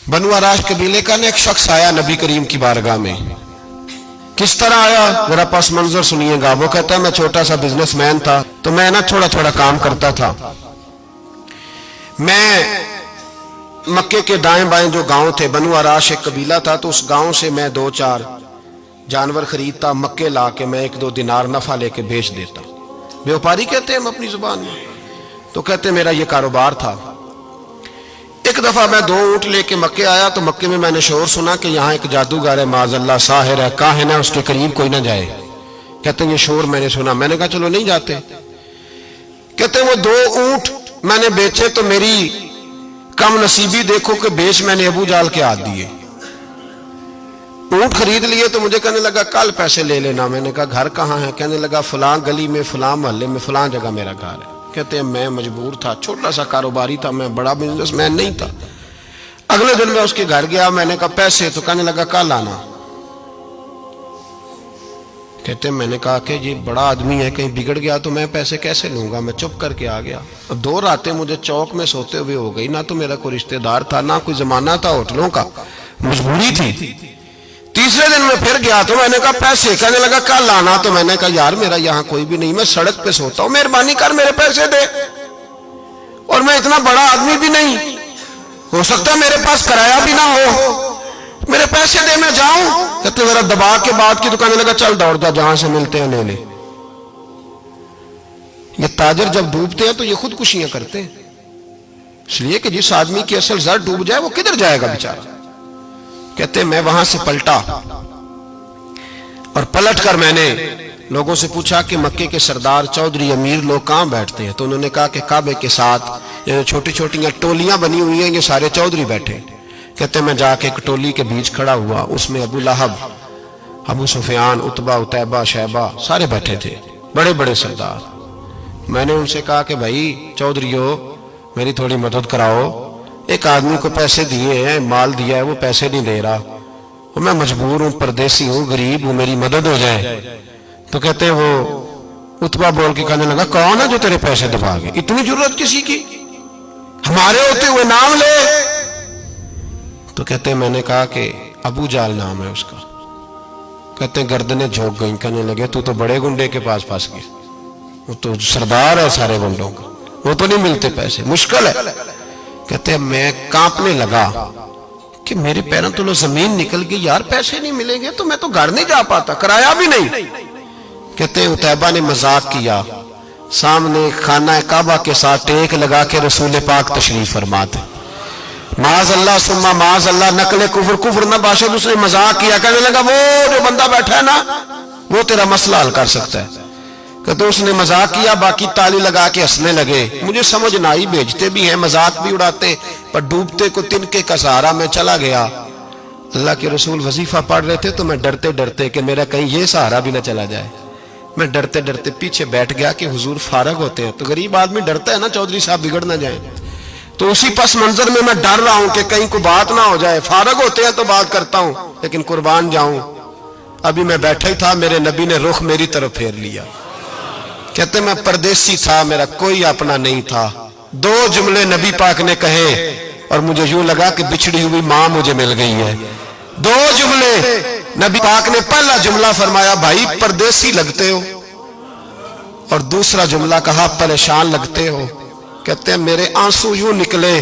बनु आराश कबीले का एक शख्स आया नबी करीम की बारगाह में। किस तरह आया जरा पस मंजर सुनिएगा। वो कहता है मैं छोटा सा बिजनेसमैन था, तो मैं ना थोड़ा थोड़ा काम करता था। मैं मक्के के दाएं बाएं जो गांव थे, बनु आराश एक कबीला था, तो उस गांव से मैं 2-4 जानवर खरीदता, मक्के ला के मैं 1-2 दिनार नफा लेके बेच देता। व्यापारी कहते हैं हम अपनी जुबान में। तो कहते मेरा ये कारोबार था। एक दफा मैं 2 ऊंट लेके मक्के आया, तो मक्के में मैंने शोर सुना कि यहाँ एक जादूगर है, माज़अल्लाह साहिर है, काहिन है, उसके करीब कोई ना जाए। कहते ये शोर मैंने सुना। मैंने कहा चलो नहीं जाते। कहते वो 2 ऊंट मैंने बेचे तो मेरी कम नसीबी देखो कि बेच मैंने अबू जाल के हाथ दिए। ऊंट खरीद लिए तो मुझे कहने लगा कल पैसे ले लेना। मैंने कहा घर कहाँ है? कहने लगा फलां गली में, फलां मोहल्ले में, फलां जगह मेरा घर है। कहते हैं मैं मजबूर था, छोटा सा कारोबारी था, मैं बड़ा बिजनेसमैन नहीं था। अगले दिन मैं उसके घर गया, मैंने कहा पैसे, तो कहने लगा कल आना। कहते मैंने कहा कि ये बड़ा आदमी है, कहीं बिगड़ गया तो मैं पैसे कैसे लूंगा। मैं चुप करके आ गया। अब 2 रातें मुझे चौक में सोते हुए हो गई। ना तो मेरा कोई रिश्तेदार था, ना कोई जमाना था होटलों का, मजबूरी थी। तीसरे दिन मैं फिर गया तो मैंने कहा पैसे, कहने लगा कल आना। तो मैंने कहा यार मेरा यहाँ कोई भी नहीं, मैं सड़क पे सोता हूँ, मेहरबानी कर मेरे पैसे दे, और मैं इतना बड़ा आदमी भी नहीं, हो सकता मेरे पास किराया भी ना हो, मेरे पैसे दे मैं जाऊं। कहते जरा दबा के बात की। तो कहने लगा चल दौड़ जा, जहां से मिलते हैं ले ले। ये ताजर जब डूबते हैं तो ये खुदकुशियां करते हैं, इसलिए कि जिस आदमी की असल जड़ डूब जाए वो किधर जाएगा बेचारा। कहते मैं वहां से पलटा, और पलट कर मैंने लोगों से पूछा कि मक्के के सरदार, चौधरी, अमीर लोग कहां बैठते हैं। तो उन्होंने कहा कि काबे के साथ ये छोटी छोटी टोलियां बनी हुई हैं, ये सारे चौधरी बैठे। कहते मैं जाके एक टोली के बीच खड़ा हुआ, उसमें अबू लहब, अबू सुफियान, उतबा, उतैबा, शैबा सारे बैठे थे, बड़े बड़े सरदार। मैंने उनसे कहा कि भाई चौधरीओ मेरी थोड़ी मदद कराओ, एक आदमी को पैसे दिए हैं, माल दिया है, वो पैसे नहीं दे रहा, और मैं मजबूर हूं, परदेसी हूं, गरीब हूं, मेरी मदद हो जाए। तो कहते वो उतबा बोल के कहने लगा कौन है जो तेरे पैसे दबा गए, इतनी जरूरत किसी की, हमारे होते हुए नाम ले। तो कहते मैंने कहा कि अबू जाल नाम है उसका। कहते गर्दनें झोंक गई। कहने लगे तू तो बड़े गुंडे के पास फंस गया, वो तो सरदार है सारे गुंडों का, वो तो नहीं मिलते पैसे, मुश्किल है। कहते मैं कांपने लगा कि मेरे पैरों तो जमीन निकल गई, यार पैसे नहीं मिलेंगे तो मैं तो घर नहीं जा पाता, किराया भी नहीं। कहते उतैबा ने मजाक किया, सामने खाना काबा के साथ टेक लगा के रसूल पाक तशरीफ फरमाते, माज अल्लाह सुम्मा माज अल्लाह, नकले कुफर, कुफर न बाशद। उसने मजाक किया, कहने लगा वो जो बंदा बैठा है ना वो तेरा मसला हल कर सकता है। कहते उसने मजाक किया, बाकी ताली लगा के हंसने लगे। मुझे समझ ना आई, भेजते भी हैं, मजाक भी उड़ाते, पर डूबते को तिनके का सहारा में चला गया। अल्लाह के रसूल वजीफा पढ़ रहे थे, तो मैं डरते डरते कि मेरा कहीं ये सहारा भी ना चला जाए, मैं डरते डरते पीछे बैठ गया कि हुजूर फारग होते हैं। तो गरीब आदमी डरता है ना चौधरी साहब बिगड़ ना जाए, तो उसी पस मंजर में मैं डर रहा हूं कि कहीं को बात ना हो जाए। फारग होते हैं तो बात करता हूं, लेकिन कुर्बान जाऊं। अभी मैं बैठा ही था, मेरे नबी ने रुख मेरी तरफ फेर लिया। कहते मैं परदेसी था, मेरा कोई अपना नहीं था। 2 जुमले नबी पाक ने कहे और मुझे यूं लगा कि बिछड़ी हुई मां मुझे मिल गई है। 2 जुमले नबी पाक ने, पहला जुमला फरमाया भाई परदेसी लगते हो, और दूसरा जुमला कहा परेशान लगते हो। कहते हैं मेरे आंसू यूं निकले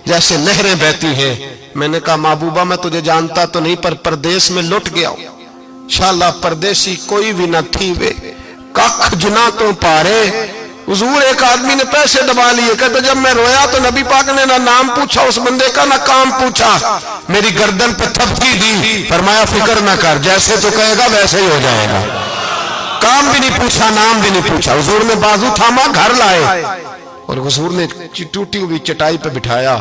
जैसे नहरें बहती हैं। मैंने कहा महबूबा मैं तुझे जानता तो नहीं, पर परदेश में लुट गया हूं। शाला परदेसी कोई भी न थी वे, कख जुना तो पारे। हुजूर एक आदमी ने पैसे दबा लिए। कहते जब मैं रोया तो नबी पाक ने ना नाम पूछा उस बंदे का, ना काम पूछा, मेरी गर्दन पे थपकी दी, फरमाया फिक्र ना कर, जैसे तो कहेगा वैसे ही हो जाएगा। काम भी नहीं पूछा, नाम भी नहीं पूछा। हुजूर ने बाजू थामा, घर लाए, और हुजूर ने टूटी हुई चटाई पे बिठाया,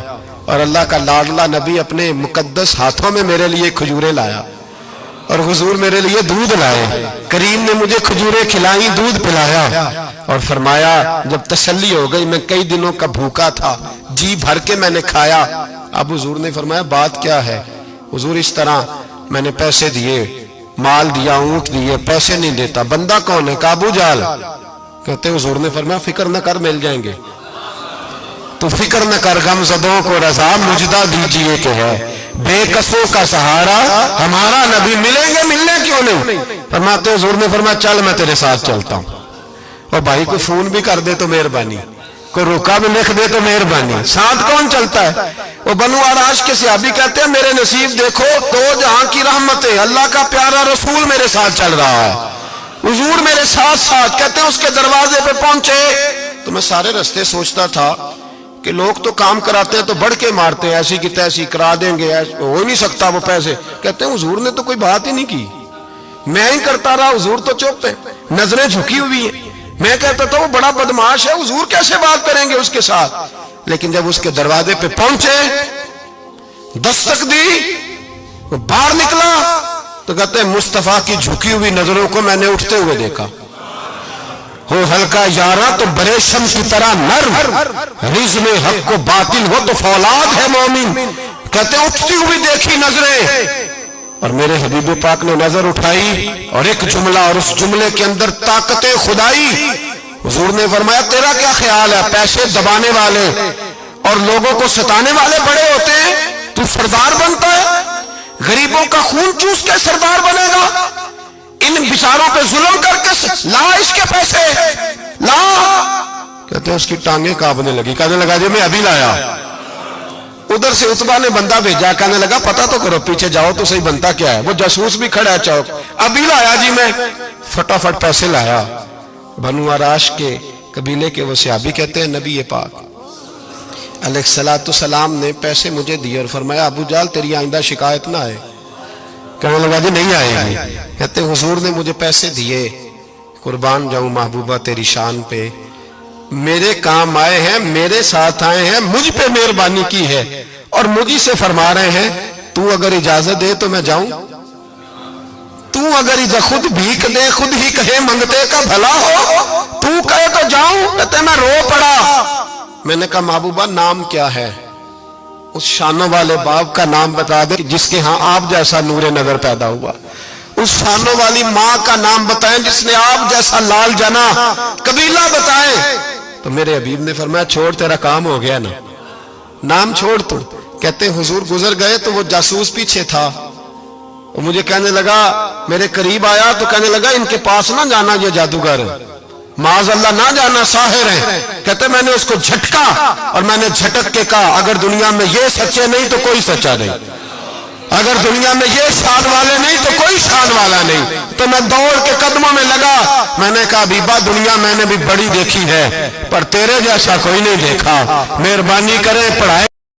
और अल्लाह का लाडला नबी अपने मुकद्दस हाथों में मेरे लिए खजूरें लाया, और हुजूर मेरे लिए दूध लाए। करीम ने मुझे खजूरें खिलाई, दूध पिलाया, और फरमाया जब तसल्ली हो गई, मैं कई दिनों का भूखा था, जी भर के मैंने खाया। अब हुजूर ने फरमाया बात क्या है। हुजूर इस तरह मैंने पैसे दिए, माल दिया, ऊंट दिए, पैसे नहीं देता। बंदा कौन है? अबू जाल। कहते हुजूर ने फरमाया फिक्र न कर, मिल जाएंगे। तो फिक्र न कर, गमज़दों को रज़ा मुजदा दीजिए कि है। بے کسوں کا سہارا ہمارا نبی، ملیں گے ملنے کیوں نہیں؟ فرماتے حضور نے فرمایا چل میں تیرے ساتھ چلتا ہوں۔ اور بھائی کو فون بھی کر دے تو مہربانی، کوئی روکا بھی لکھ دے تو مہربانی، ساتھ کون چلتا ہے؟ وہ بنو آراش کے صحابی کہتے ہیں میرے نصیب دیکھو، دو جہاں کی رحمتیں، اللہ کا پیارا رسول میرے ساتھ چل رہا ہے، حضور میرے ساتھ ساتھ۔ کہتے ہیں اس کے دروازے پہ پہنچے تو میں سارے رستے سوچتا تھا کہ لوگ تو کام کراتے ہیں تو بڑھ کے مارتے ہیں، ایسی کی تیسی کرا دیں گے، ہو ہی نہیں سکتا وہ پیسے۔ کہتے ہیں حضور نے تو کوئی بات ہی نہیں کی، میں ہی کرتا رہا، حضور تو چپ ہیں، نظریں جھکی ہوئی ہیں۔ میں کہتا تھا وہ بڑا بدماش ہے، حضور کیسے بات کریں گے اس کے ساتھ؟ لیکن جب اس کے دروازے پہ پہنچے، دستک دی، وہ باہر نکلا تو کہتے ہیں مصطفیٰ کی جھکی ہوئی نظروں کو میں نے اٹھتے ہوئے دیکھا۔ ہو ہلکا یارا تو بریشم کی طرح نرم، رزم حق کو باطل ہو تو فولاد ہے مومن۔ کہتے ہیں اٹھتی ہوئی دیکھی نظریں، اور میرے حبیب پاک نے نظر اٹھائی اور ایک جملہ، اور اس جملے کے اندر طاقت خدائی۔ حضور نے فرمایا تیرا کیا خیال ہے؟ پیسے دبانے والے اور لوگوں کو ستانے والے بڑے ہوتے ہیں، تو سردار بنتا ہے؟ غریبوں کا خون چوس کے سردار بنے گا؟ ان بیچاروں پہ ظلم کر کے لا اس کے پیسے لا۔ کہتے ہیں اس کی ٹانگیں کانپنے لگی، کہنے لگا جی میں ابھی لایا۔ ادھر سے عتبہ نے بندہ بھیجا، کہنے لگا پتہ تو کرو، پیچھے جاؤ تو صحیح بنتا کیا ہے۔ وہ جاسوس بھی کھڑا ہے چوک، ابھی لایا جی میں، فٹافٹ پیسے لایا۔ بنو آراش کے قبیلے کے وہ صحابی کہتے ہیں نبی پاک علیہ السلام نے پیسے مجھے دیے اور فرمایا ابو جال تیری آئندہ شکایت نہ آئے۔ کہنے لگا جی نہیں آئے گی۔ کہتے ہیں حضور نے مجھے پیسے دیے، قربان جاؤں محبوبہ تیری شان پہ، میرے کام آئے ہیں، میرے ساتھ آئے ہیں، مجھ پہ مہربانی کی ہے، اور مجھے سے فرما رہے ہیں تو اگر اجازت دے تو میں جاؤں، تو اگر خود بھیک دے، خود ہی کہے منگتے کا بھلا ہو، تو کہے تو جاؤں۔ کہتے ہیں میں رو پڑا۔ میں نے کہا محبوبہ نام کیا ہے؟ اس شانوں والے باپ کا نام بتا دے جس کے ہاں آپ جیسا نور نظر پیدا ہوا، اس شانوں والی ماں کا نام بتائیں جس نے آپ جیسا لال جنا، قبیلہ بتائیں۔ تو میرے حبیب نے فرمایا چھوڑ تیرا کام ہو گیا نا، نام چھوڑ تو۔ کہتے حضور گزر گئے تو وہ جاسوس پیچھے تھا، وہ مجھے کہنے لگا، میرے قریب آیا تو کہنے لگا ان کے پاس نہ جانا، یہ جادوگر معاذ اللہ نہ جانا، ساحر ہیں۔ کہتے میں نے اس کو جھٹکا اور میں نے جھٹک کے کہا اگر دنیا میں یہ سچے نہیں تو کوئی سچا نہیں، اگر دنیا میں یہ شان والے نہیں تو کوئی شان والا نہیں۔ تو میں دوڑ کے قدموں میں لگا، میں نے کہا حبیبہ دنیا میں نے بھی بڑی دیکھی ہے پر تیرے جیسا کوئی نہیں دیکھا، مہربانی کرے پڑھائے